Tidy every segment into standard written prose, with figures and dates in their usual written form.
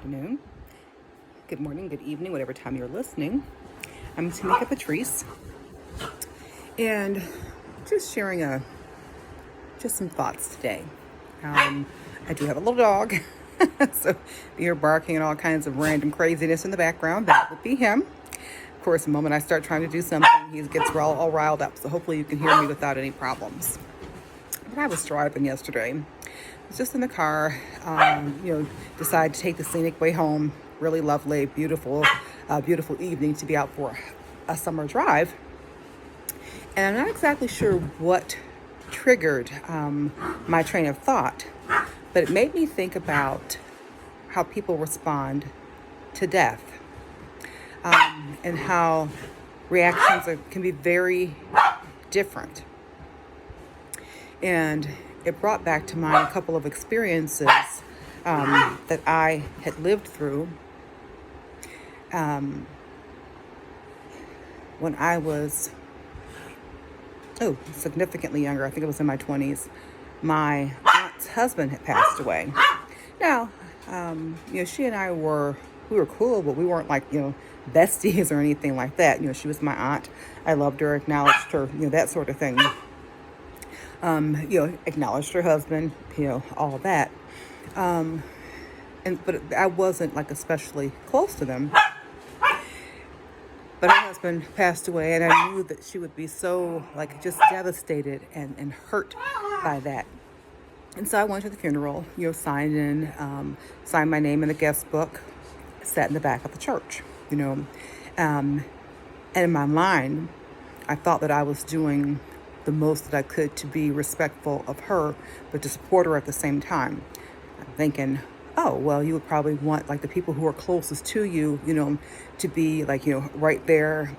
afternoon, good morning, good evening, whatever time you're listening. I'm Tumika Patrice, and just sharing just some thoughts today. I do have a little dog, so you're barking and all kinds of random craziness in the background. That would be him. Of course, the moment I start trying to do something, he gets all riled up. So hopefully you can hear me without any problems. But I was driving yesterday. I was just in the car, decided to take the scenic way home. Really lovely, beautiful evening to be out for a summer drive. And I'm not exactly sure what triggered my train of thought, but it made me think about how people respond to death, and how reactions can be very different. And it brought back to mind a couple of experiences that I had lived through when I was significantly younger. I think it was in my 20s. My aunt's husband had passed away. Now, she and I were cool, but we weren't like, besties or anything like that. She was my aunt. I loved her, acknowledged her, that sort of thing. Acknowledged her husband, all that. But I wasn't like especially close to them. But her husband passed away, and I knew that she would be so just devastated and hurt by that. And so I went to the funeral, signed my name in the guest book, sat in the back of the church, and in my mind, I thought that I was doing the most that I could to be respectful of her, but to support her at the same time. I'm thinking, oh, well, you would probably want the people who are closest to you, to be right there,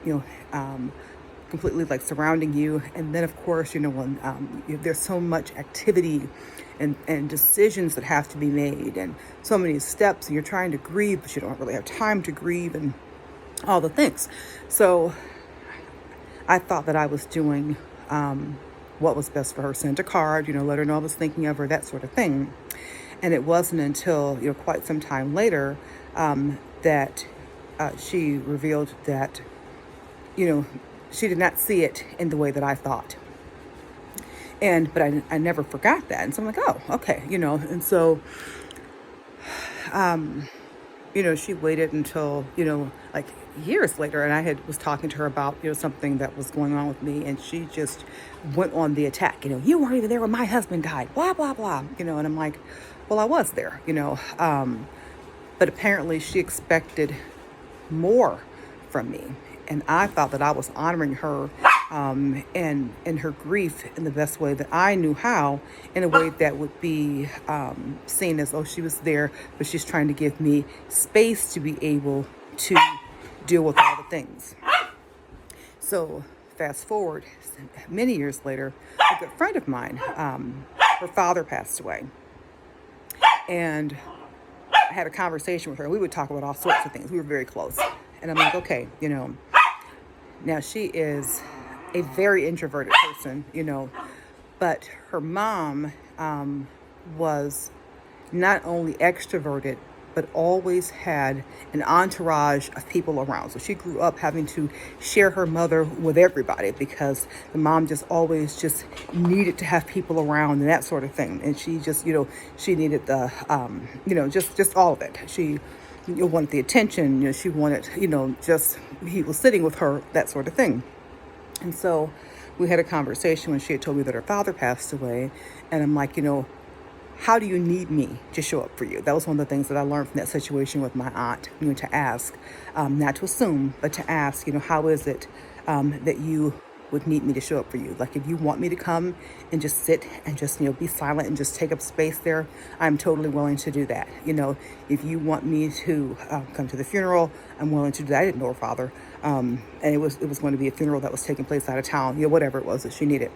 completely surrounding you. And then of course, when there's so much activity and decisions that have to be made and so many steps, and you're trying to grieve, but you don't really have time to grieve and all the things. So I thought that I was doing what was best for her. Sent a card, let her know I was thinking of her, that sort of thing. And it wasn't until, quite some time later that she revealed that, she did not see it in the way that I thought. But I never forgot that. And so I'm like, oh, okay, and so, she waited until, years later, and I was talking to her about, something that was going on with me, and she just went on the attack. You weren't even there when my husband died, blah, blah, blah, and I'm like, well, I was there, but apparently she expected more from me. And I thought that I was honoring her and her grief in the best way that I knew how, in a way that would be seen as, oh, she was there, but she's trying to give me space to be able to deal with all the things. So fast forward many years later, a good friend of mine, her father passed away. And I had a conversation with her. We would talk about all sorts of things. We were very close. And I'm like, okay, now she is a very introverted person, but her mom was not only extroverted, but always had an entourage of people around. So she grew up having to share her mother with everybody, because the mom just always just needed to have people around and that sort of thing. And she just, she needed the, just all of it. She wanted the attention, she wanted, just he was sitting with her, that sort of thing. And so we had a conversation when she had told me that her father passed away. And I'm like, how do you need me to show up for you? That was one of the things that I learned from that situation with my aunt, to ask, not to assume, but to ask, how is it that you would need me to show up for you? If you want me to come and just sit and just, be silent and just take up space there, I'm totally willing to do that. If you want me to come to the funeral, I'm willing to do that. I didn't know her father. And it was going to be a funeral that was taking place out of town, whatever it was that she needed.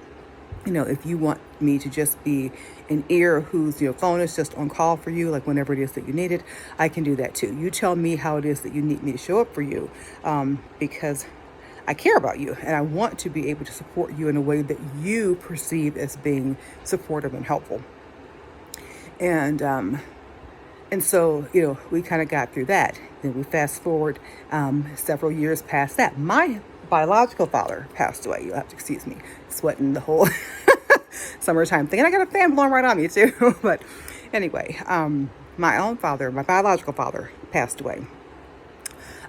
If you want me to just be an ear whose phone is just on call for you, whenever it is that you need it, I can do that too. You tell me how it is that you need me to show up for you, because I care about you and I want to be able to support you in a way that you perceive as being supportive and helpful. And And so, we kind of got through that. Then we fast forward several years past that. My biological father passed away. You'll have to excuse me, sweating the whole summertime thing. And I got a fan blowing right on me too. But anyway, my own father, my biological father, passed away.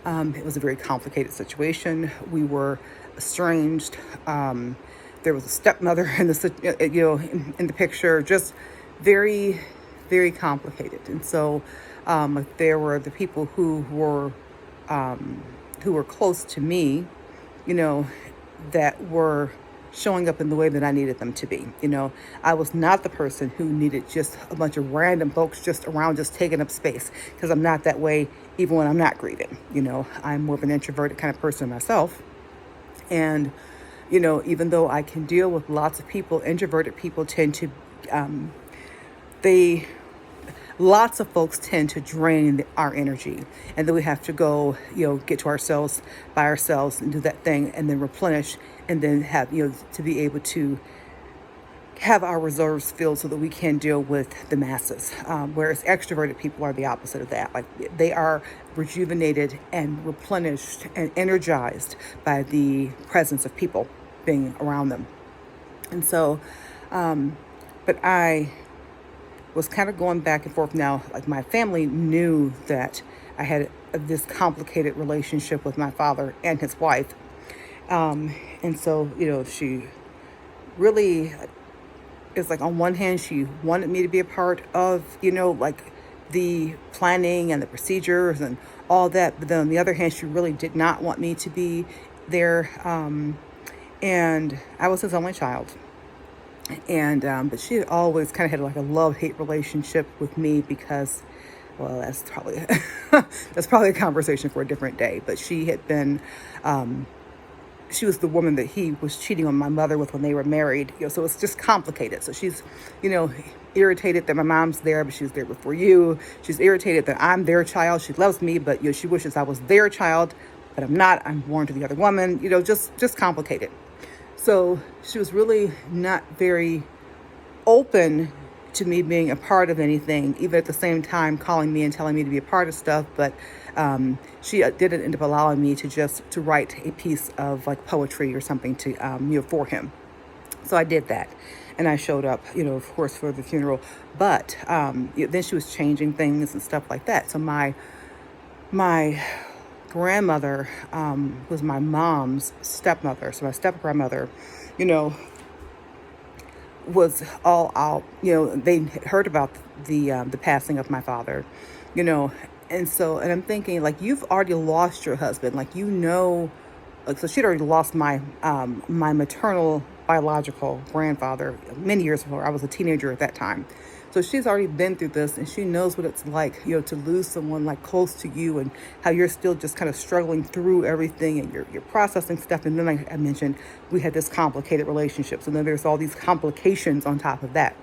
It was a very complicated situation. We were estranged. There was a stepmother in in the picture. Just very, very complicated. And so there were the people who were close to me, that were showing up in the way that I needed them to be. I was not the person who needed just a bunch of random folks just around, just taking up space, because I'm not that way even when I'm not grieving. I'm more of an introverted kind of person myself. And, even though I can deal with lots of people, introverted people tend to, lots of folks tend to drain our energy. And then we have to go, get to ourselves by ourselves and do that thing and then replenish and then have, to be able to have our reserves filled so that we can deal with the masses. Whereas extroverted people are the opposite of that. Like, they are rejuvenated and replenished and energized by the presence of people being around them. And so, but I was kind of going back and forth now. Like, my family knew that I had this complicated relationship with my father and his wife. And so, she really is like, on one hand, she wanted me to be a part of, like the planning and the procedures and all that. But then on the other hand, she really did not want me to be there. And I was his only child. And but she had always kind of had like a love-hate relationship with me because, well, that's probably a conversation for a different day. But she had been, she was the woman that he was cheating on my mother with when they were married. So it's just complicated. So she's, irritated that my mom's there, but she was there before you. She's irritated that I'm their child. She loves me, but she wishes I was their child, but I'm not. I'm born to the other woman. Just complicated. So she was really not very open to me being a part of anything, even at the same time calling me and telling me to be a part of stuff. But she didn't end up allowing me to write a piece of like poetry or something to, for him. So I did that. And I showed up, of course, for the funeral. But then she was changing things and stuff like that. So my grandmother was my mom's stepmother. So my step grandmother, was all out. They heard about the passing of my father, and I'm thinking, like, you've already lost your husband, like, like, so she'd already lost my maternal biological grandfather many years before. I was a teenager at that time. So she's already been through this, and she knows what it's like, to lose someone like close to you, and how you're still just kind of struggling through everything, and you're processing stuff. And then, like I mentioned, we had this complicated relationship. So then there's all these complications on top of that.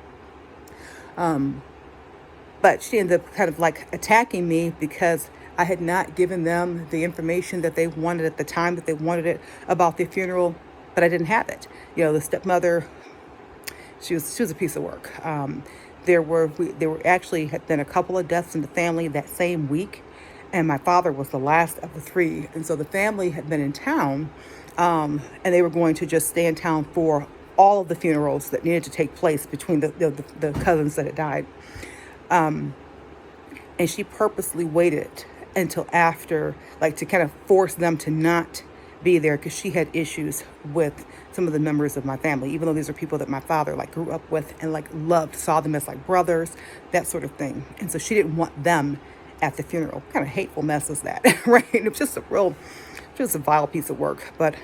But she ended up kind of like attacking me because I had not given them the information that they wanted at the time that they wanted it about the funeral, but I didn't have it. The stepmother, she was a piece of work. There were actually had been a couple of deaths in the family that same week, and my father was the last of the three. And so the family had been in town, and they were going to just stay in town for all of the funerals that needed to take place between the cousins that had died. And she purposely waited until after, like, to kind of force them to not be there, because she had issues with some of the members of my family, even though these are people that my father like grew up with and like loved, saw them as like brothers, that sort of thing. And so she didn't want them at the funeral. What kind of hateful mess is that? Right? It was just a vile piece of work. But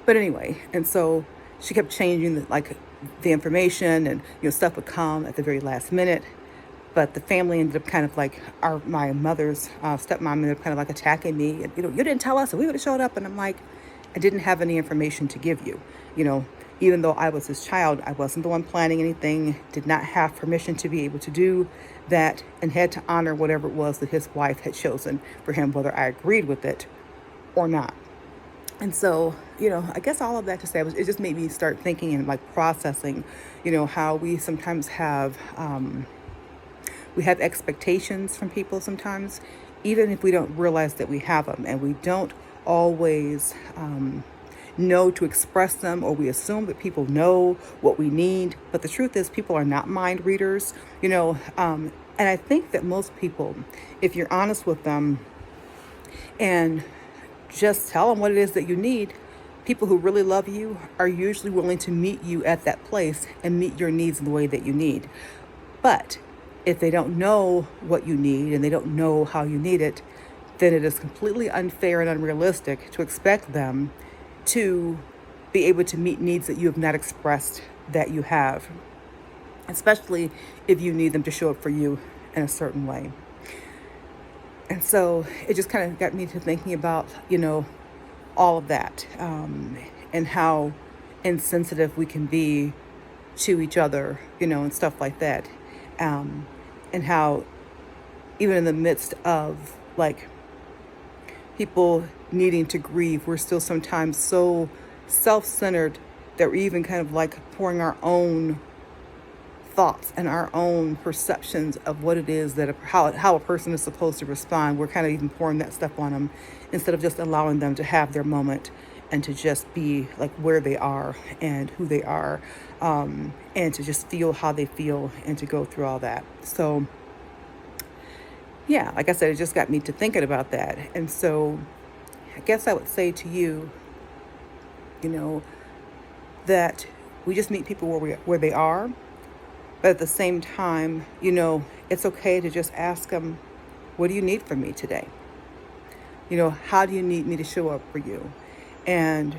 anyway, and so she kept changing the information, and stuff would come at the very last minute. But the family ended up kind of like, my mother's stepmom ended up kind of like attacking me. And, you didn't tell us, and we would have showed up. And I'm like, I didn't have any information to give you. Even though I was his child, I wasn't the one planning anything, did not have permission to be able to do that, and had to honor whatever it was that his wife had chosen for him, whether I agreed with it or not. And so, I guess all of that to say, it just made me start thinking and like processing, how we sometimes have we have expectations from people sometimes, even if we don't realize that we have them, and we don't always know to express them, or we assume that people know what we need. But the truth is, people are not mind readers, and I think that most people, if you're honest with them and just tell them what it is that you need, people who really love you are usually willing to meet you at that place and meet your needs in the way that you need. But if they don't know what you need and they don't know how you need it, then it is completely unfair and unrealistic to expect them to be able to meet needs that you have not expressed that you have, especially if you need them to show up for you in a certain way. And so it just kind of got me to thinking about, all of that, and how insensitive we can be to each other, and stuff like that. And how even in the midst of like people needing to grieve, we're still sometimes so self-centered that we're even kind of like pouring our own thoughts and our own perceptions of what it is that how a person is supposed to respond. We're kind of even pouring that stuff on them instead of just allowing them to have their moment and to just be like where they are and who they are, and to just feel how they feel and to go through all that. So yeah, like I said, it just got me to thinking about that. And so I guess I would say to you, that we just meet people where they are. But at the same time, it's okay to just ask them, what do you need from me today? How do you need me to show up for you? And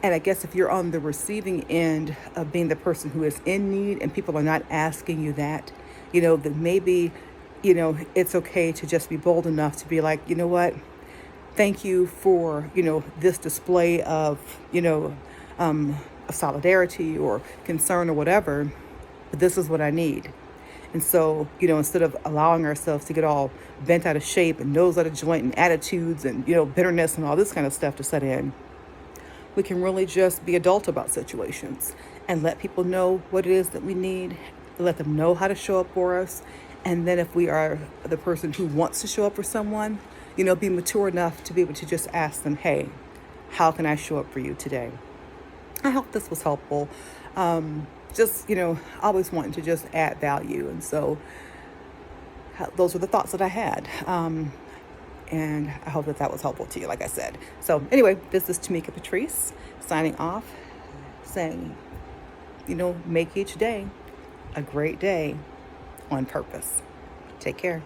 I guess if you're on the receiving end of being the person who is in need and people are not asking you that, then maybe, it's okay to just be bold enough to be like, you know what? Thank you for, this display of, of solidarity or concern or whatever, but this is what I need. And so, instead of allowing ourselves to get all bent out of shape and nose out of joint and attitudes and, bitterness and all this kind of stuff to set in, we can really just be adult about situations and let people know what it is that we need, let them know how to show up for us. And then if we are the person who wants to show up for someone, be mature enough to be able to just ask them, hey, how can I show up for you today? I hope this was helpful. Just, always wanting to just add value. And so those were the thoughts that I had. And I hope that was helpful to you, like I said. So anyway, this is Tumika Patrice signing off, saying, make each day a great day on purpose. Take care.